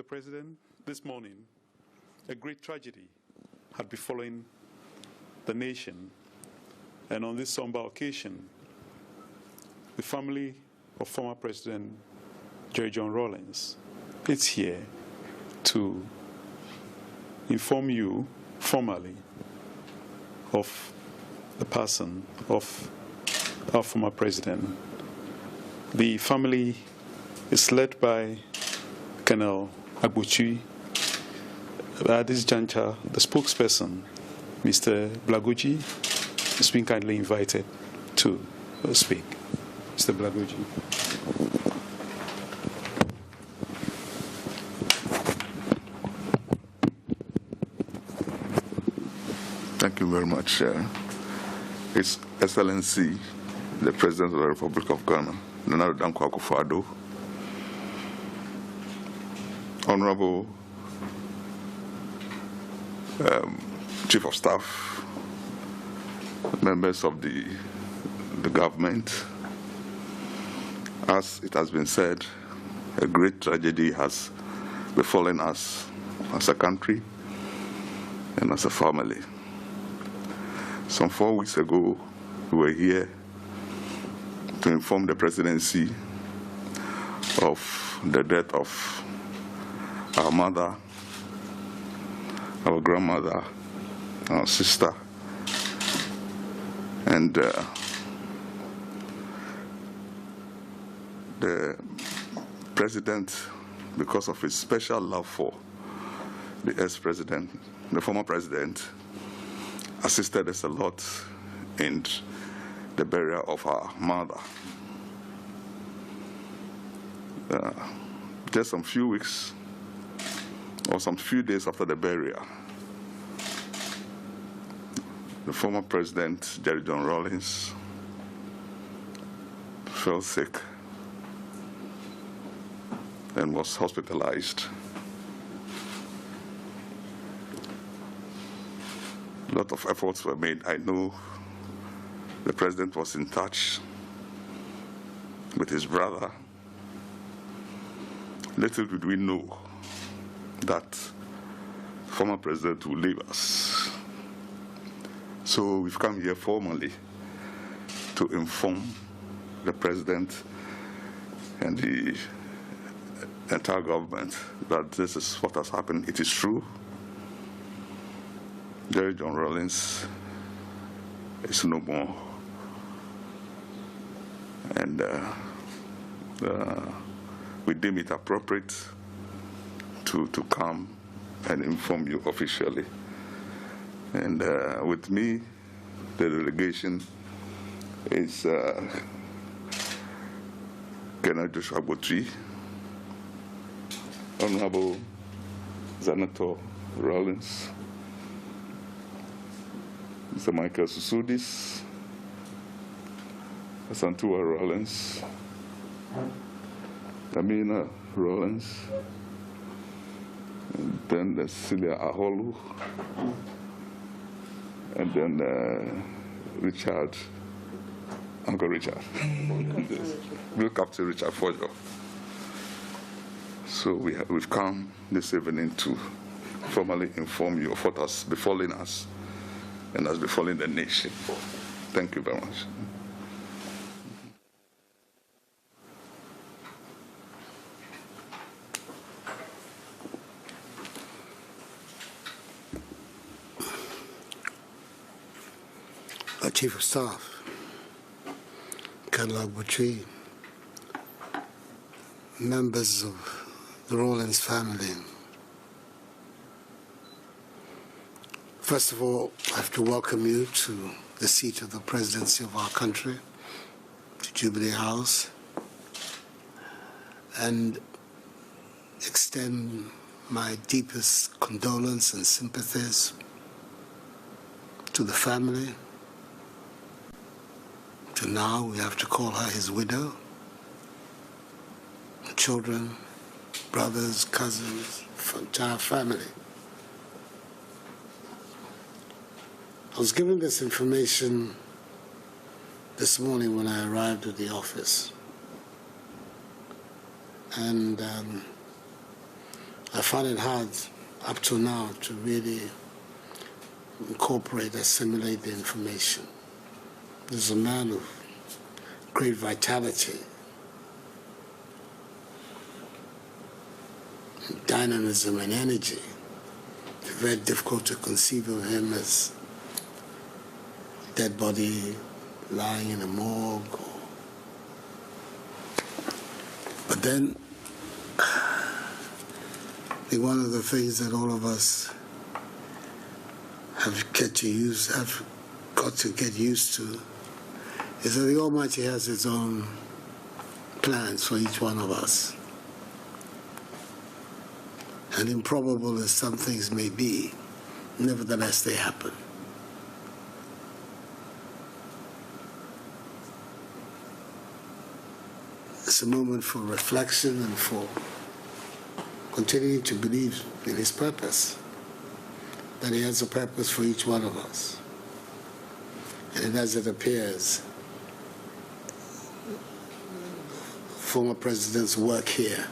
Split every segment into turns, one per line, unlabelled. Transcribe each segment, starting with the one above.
Mr. President, this morning, a great tragedy had befallen the nation, and on this somber occasion, the family of former President Jerry John Rawlings is here to inform you formally of the passing of our former president. The family is led by Colonel Agbochi. At this juncture, the spokesperson, Mr. Blagoji, is being kindly invited to speak. Mr. Blagoji.
Thank you very much. His Excellency, the President of the Republic of Ghana, Nana Dankwa Akufo-Addo, Honorable Chief of Staff, members of the government, as it has been said, a great tragedy has befallen us as a country and as a family. Some 4 weeks ago, we were here to inform the presidency of the death of our mother, our grandmother, our sister, and the president, because of his special love for the ex-president, the former president, assisted us a lot in the burial of our mother. Just some few weeks or some few days after the burial, the former president, Jerry John Rawlings, fell sick and was hospitalized. A lot of efforts were made. I know the president was in touch with his brother. Little did we know that former president will leave us. So we've come here formally to inform the president and the entire government that this is what has happened. It is true. Jerry John Rawlings is no more. And we deem it appropriate to come and inform you officially. And with me, the delegation is Colonel Joshua Botri, Honorable Zanato Rawlings, Mr. Michael Susudis, Santua Rawlings, Amina Rawlings, and then Cecilia Aholu, and then Richard, Uncle Richard, Bill Captain Richard Fojo. So we've come this evening to formally inform you of what has befallen us and has befallen the nation. Thank you very much.
Our Chief of Staff, Colonel Agbochi, members of the Rawlings family. First of all, I have to welcome you to the seat of the presidency of our country, to Jubilee House, and extend my deepest condolence and sympathies to the family. To now, we have to call her his widow, children, brothers, cousins, entire family. I was given this information this morning when I arrived at the office. And I find it hard up to now to really incorporate, assimilate the information. There's a man of great vitality, dynamism and energy. It's very difficult to conceive of him as a dead body lying in a morgue. But then, I think one of the things that all of us have got to get used to is that the Almighty has His own plans for each one of us. And improbable as some things may be, nevertheless they happen. It's a moment for reflection and for continuing to believe in His purpose, that He has a purpose for each one of us. And as it appears, former president's work here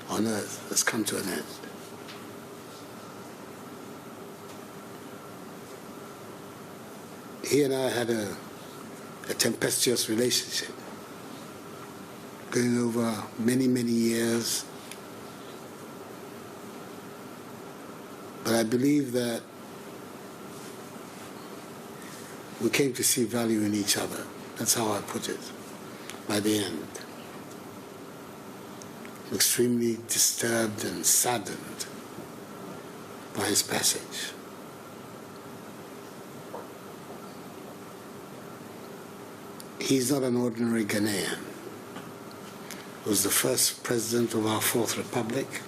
on earth has come to an end. He and I had a tempestuous relationship going over many, many years. But I believe that we came to see value in each other. That's how I put it, by the end. Extremely disturbed and saddened by his passage. He's not an ordinary Ghanaian. He was the first president of our Fourth Republic,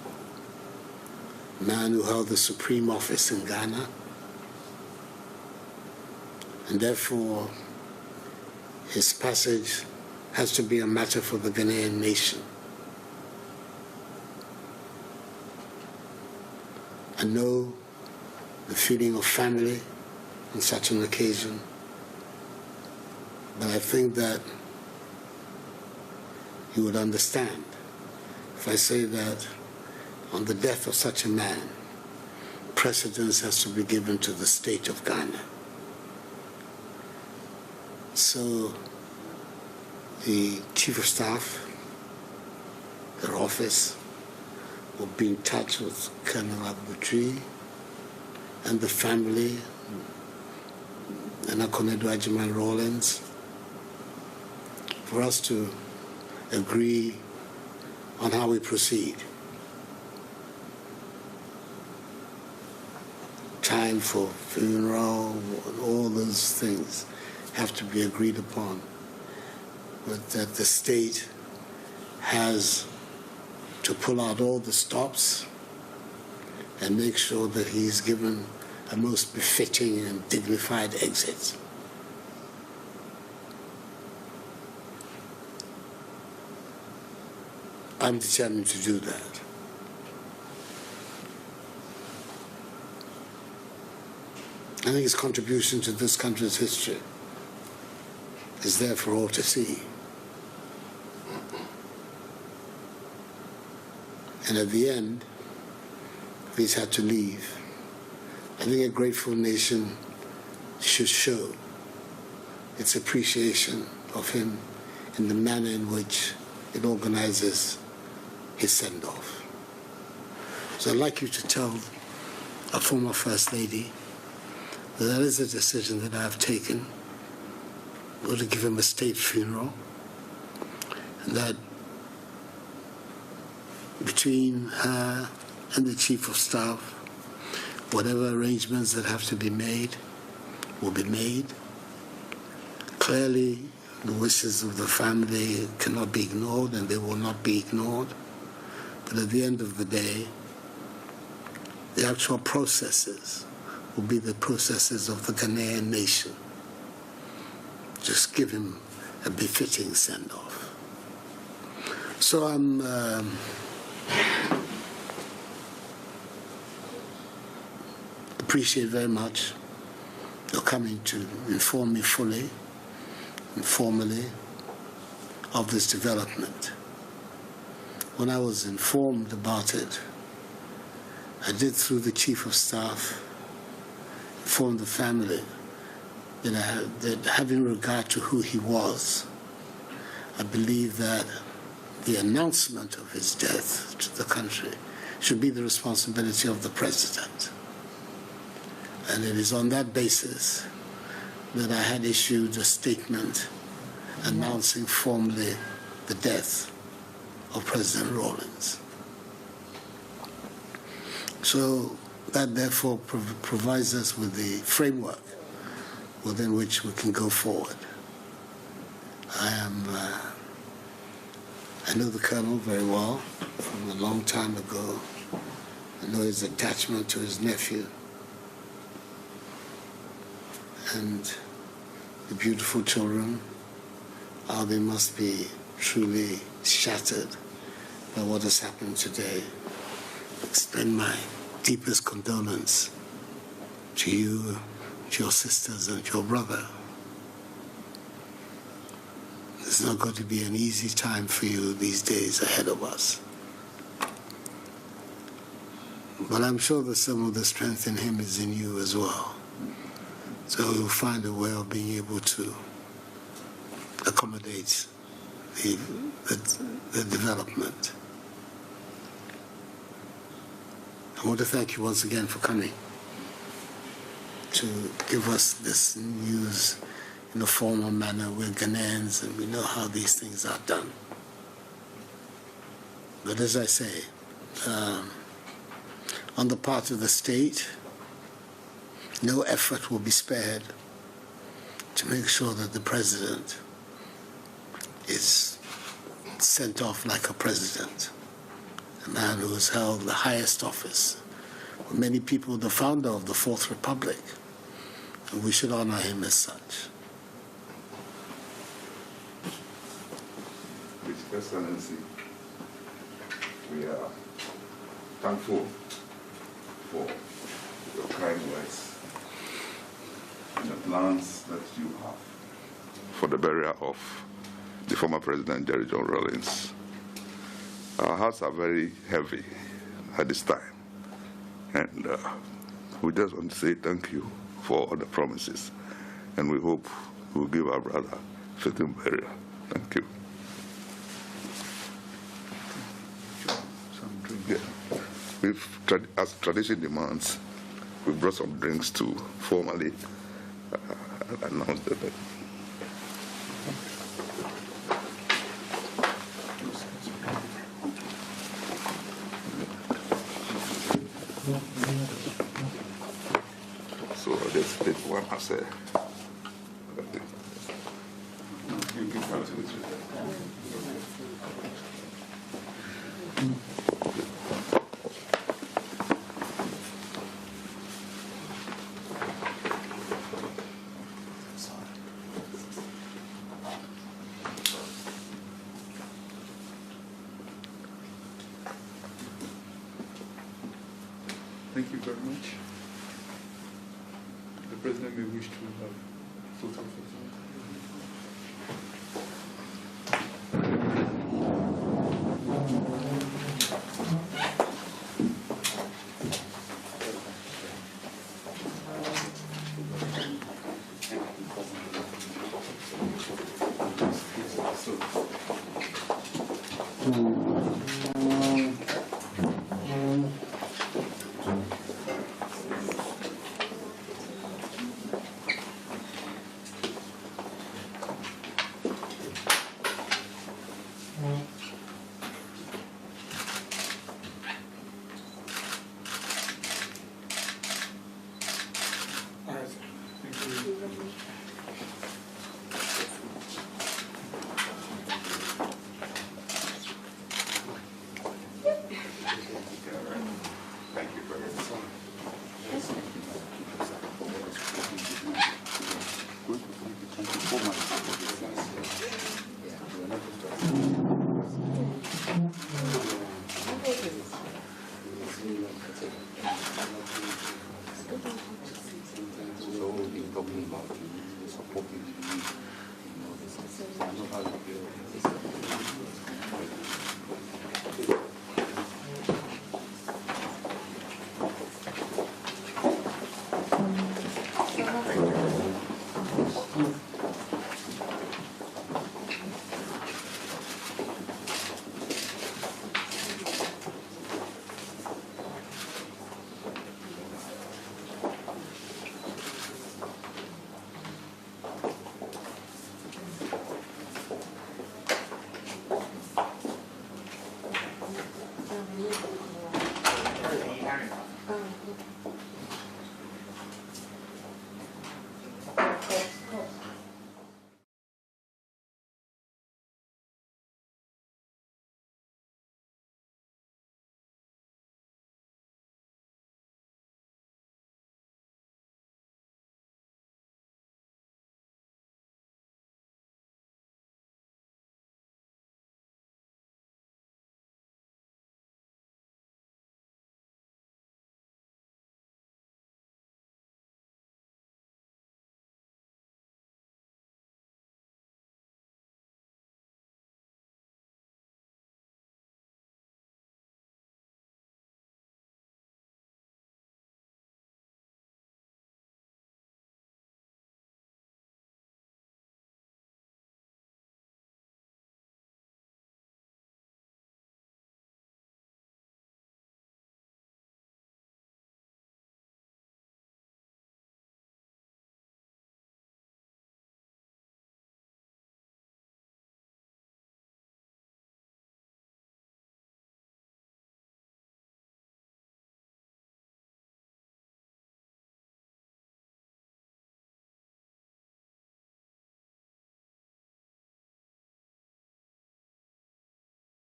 a man who held the supreme office in Ghana, and therefore his passage has to be a matter for the Ghanaian nation. I know the feeling of family on such an occasion, but I think that you would understand if I say that on the death of such a man, precedence has to be given to the state of Ghana. So the Chief of Staff, their office, will be in touch with Colonel Abutri and the family, and Late Rawlings, for us to agree on how we proceed. Time for funeral, and all those things have to be agreed upon, but that the state has to pull out all the stops and make sure that he's given a most befitting and dignified exit. I'm determined to do that. I think his contribution to this country's history is there for all to see. And at the end, if he's had to leave, I think a grateful nation should show its appreciation of him in the manner in which it organizes his send-off. So I'd like you to tell our former First Lady that is a decision that I've taken. We're going to give him a state funeral, and that between her and the Chief of Staff, whatever arrangements that have to be made will be made. Clearly, the wishes of the family cannot be ignored, and they will not be ignored. But at the end of the day, the actual processes will be the processes of the Ghanaian nation. Just give him a befitting send-off. So I'm appreciate very much your coming to inform me fully and formally of this development. When I was informed about it I did, through the Chief of Staff, inform the family that having regard to who he was, I believe that the announcement of his death to the country should be the responsibility of the President. And it is on that basis that I had issued a statement announcing formally the death of President Rawlings. So that therefore provides us with the framework within which we can go forward. I know the Colonel very well from a long time ago. I know his attachment to his nephew and the beautiful children. How they must be truly shattered by what has happened today. I extend my deepest condolence to you, to your sisters, and to your brother. It's not going to be an easy time for you these days ahead of us. But I'm sure that some of the strength in him is in you as well. So we'll find a way of being able to accommodate the development. I want to thank you once again for coming to give us this news in a formal manner. We're Ghanaians and we know how these things are done. But as I say, on the part of the state, no effort will be spared to make sure that the President is sent off like a president, a man who has held the highest office. For many people, the founder of the Fourth Republic, and we should honor him as such.
His Excellency, we are thankful for your kind words and the plans that you have for the burial of the former President Jerry John Rawlings. Our hearts are very heavy at this time, and we just want to say thank you for all the promises, and we hope we'll give our brother fitting burial. Thank you. Yeah. As tradition demands, we brought some drinks to formally announce the death. So let's take one as a. You can come to it.
Thank you very much. The President may wish to have photos.
So we've been talking about you, supporting you, this is, I know how you feel.